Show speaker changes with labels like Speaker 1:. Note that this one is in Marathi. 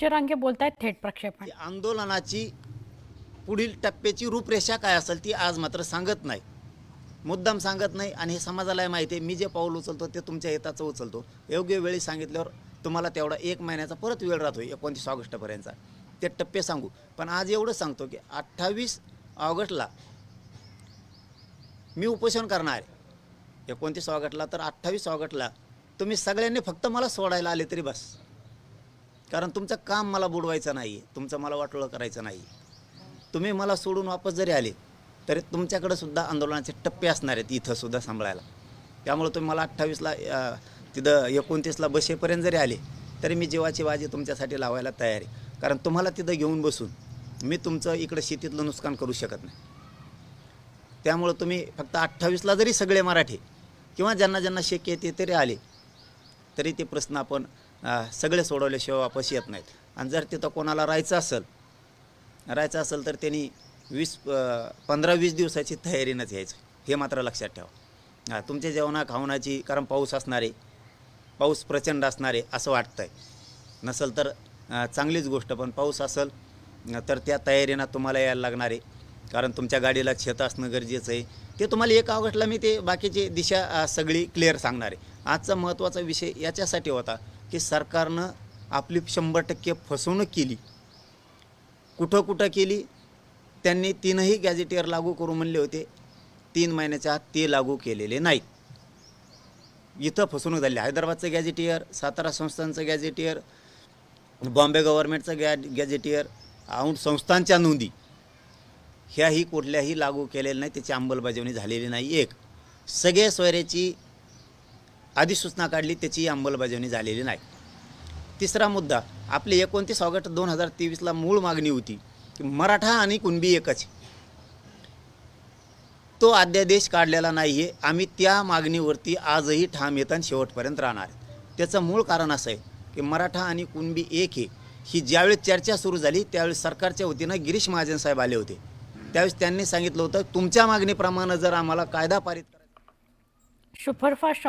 Speaker 1: चिरांगे बोलतायत थेट प्रक्षेपण.
Speaker 2: की आंदोलनाची पुढील टप्प्याची रूपरेषा काय असेल ती आज मात्र सांगत नाही, मुद्दाम सांगत नाही. आणि हे समाजालाही माहिती आहे, मी जे पाऊल उचलतो ते तुमच्या हिताचं उचलतो. योग्य वेळी सांगितल्यावर तुम्हाला तेवढा 1 महिन्याचा परत वेळ राहतो 29 ऑगस्टपर्यंतचा, ते टप्पे सांगू. पण आज एवढं सांगतो की 28 ऑगस्टला मी उपोषण करणार आहे. 29 ऑगस्टला तर 28 ऑगस्टला तुम्ही सगळ्यांनी फक्त मला सोडायला आले तरी बस. कारण तुमचं काम मला बुडवायचं नाही आहे, तुमचं मला वाटोळं करायचं नाही. तुम्ही मला सोडून वापस जरी आले तरी तुमच्याकडे सुद्धा आंदोलनाचे टप्पे असणार आहेत इथं सुद्धा सांभाळायला. त्यामुळे तुम्ही मला 28ला तिथं 29ला बसेपर्यंत जरी आले तरी मी जीवाची बाजी तुमच्यासाठी लावायला तयार आहे. कारण तुम्हाला तिथं घेऊन बसून मी तुमचं इकडं शेतीतलं नुकसान करू शकत नाही. त्यामुळं तुम्ही फक्त 28ला जरी सगळे मराठी किंवा ज्यांना ज्यांना शक्य येते तरी आले तरी ते प्रश्न आपण सगळे सोडवल्याशिवाय वापस येत नाहीत. आणि जर तिथं कोणाला राहायचं असेल तर त्यांनी 15-20 दिवसाची तयारीनंच यायचं, हे मात्र लक्षात ठेवा. तुमच्या जेवणा खावणाची, कारण पाऊस असणार आहे, पाऊस प्रचंड असणार आहे असं वाटतं आहे. नसेल तर चांगलीच गोष्ट, पण पाऊस असेल तर त्या तयारीनं तुम्हाला यायला लागणार आहे. कारण तुमच्या गाडीला छत असणं गरजेचं आहे. ते तुम्हाला 1 ऑगस्टला मी ते बाकीची दिशा सगळी क्लिअर सांगणार आहे. आजचा महत्त्वाचा विषय याच्यासाठी होता की सरकारनं आपली 100% फसवणूक केली. कुठं केली? त्यांनी 3ही गॅजेटियर लागू करू म्हणले होते, 3 महिन्याच्या आत ते लागू केलेले नाहीत. इथं फसवणूक झाली. हैदराबादचं गॅजेटियर, सातारा संस्थांचं गॅजेटियर, बॉम्बे गव्हर्नमेंटचं गॅजेटियर, औंध संस्थांच्या नोंदी ह्याही कुठल्याही लागू केलेल्या नाही, त्याची अंमलबजावणी झालेली नाही. सगळे सोयऱ्याची अधिसूचना काढली, त्याची अंमलबजावणी झालेली नाही. तिसरा मुद्दा, आपली 29 ऑगस्ट 2023ला मूळ मागणी होती की मराठा आणि कुणबी एकच. तो अध्यादेश काढलेला नाही आहे. आम्ही त्या मागणीवरती आजही ठाम येताना शेवटपर्यंत राहणार. त्याचं मूळ कारण असं आहे की मराठा आणि कुणबी एक आहे. ही ज्यावेळेस चर्चा सुरू झाली त्यावेळेस सरकारच्या वतीनं गिरीश महाजन साहेब आले होते. त्यावेळेस त्यांनी सांगितलं होतं तुमच्या मागणीप्रमाणे जर आम्हाला कायदा पारित
Speaker 1: सुपरफास्ट